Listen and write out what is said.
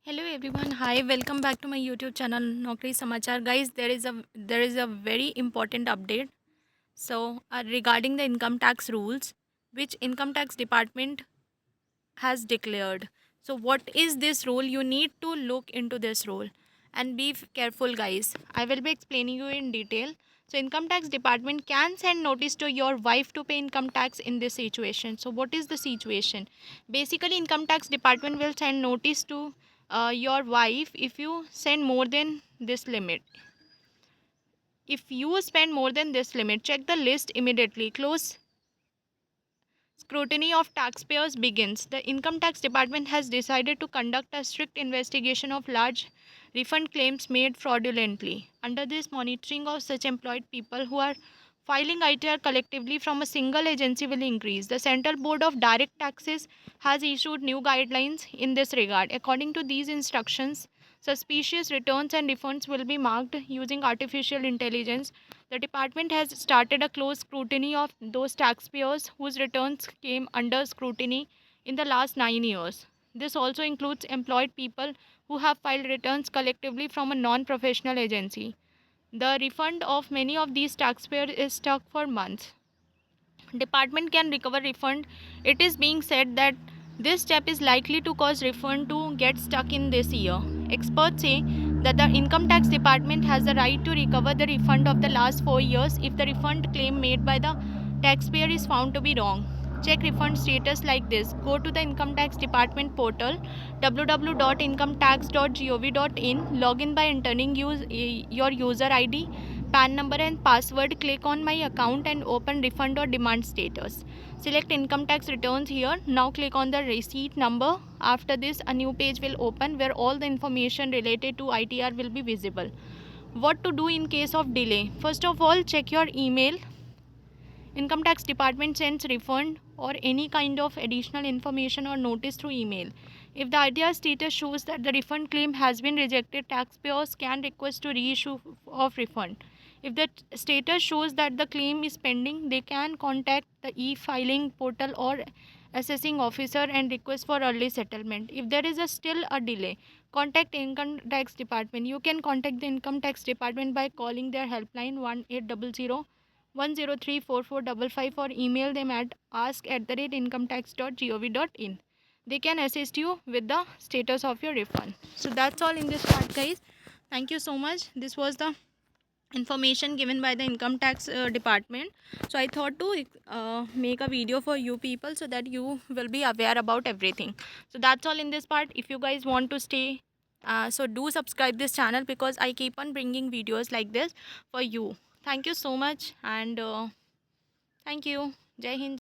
Hello everyone. Hi, welcome back to my YouTube channel Naukri Samachar. Guys, there is a very important update. Regarding the income tax rules, which income tax department has declared. So, what is this rule? You need to look into this rule and be careful, guys. I will be explaining you in detail. So, income tax department can send notice to your wife to pay income tax in this situation. So, what is the situation? Basically, income tax department will send notice to your wife if you send more than this limit. If you spend more than this limit, check the list immediately. Close scrutiny of taxpayers begins. The Income Tax Department has decided to conduct a strict investigation of large refund claims made fraudulently. Under this monitoring of such employed people who are filing ITR collectively from a single agency will increase. The Central Board of Direct Taxes has issued new guidelines in this regard. According to these instructions, suspicious returns and refunds will be marked using artificial intelligence. The department has started a close scrutiny of those taxpayers whose returns came under scrutiny in the last 9 years. This also includes employed people who have filed returns collectively from a non professional agency. The refund of many of these taxpayers is stuck for months. Department can recover refund. It is being said that this step is likely to cause refund to get stuck in this year. Experts say that the income tax department has the right to recover the refund of the last 4 years if the refund claim made by the taxpayer is found to be wrong. Check refund status like this. Go to the income tax department portal www.incometax.gov.in. Log in by entering your user ID, PAN number and password. Click on my account and open refund or demand status. Select income tax returns here. Now click on the receipt number. After this, a new page will open where all the information related to ITR will be visible. What to do in case of delay? First of all, check your email. Income tax department sends refund or any kind of additional information or notice through email. If the ITR status shows that the refund claim has been rejected, taxpayers can request to reissue of refund. If the status shows that the claim is pending, they can contact the e-filing portal or assessing officer and request for early settlement. If there is still a delay, contact income tax department. You can contact the income tax department by calling their helpline 1800 1034455 or email them at ask@incometax.gov.in. They can assist you with the status of your refund. So that's all in this part, guys. Thank you so much. This was the information given by the income tax department. So I thought to make a video for you people so that you will be aware about everything. So that's all in this part. If you guys want to stay, so do subscribe this channel because I keep on bringing videos like this for you. Thank you so much and thank you. Jai Hind.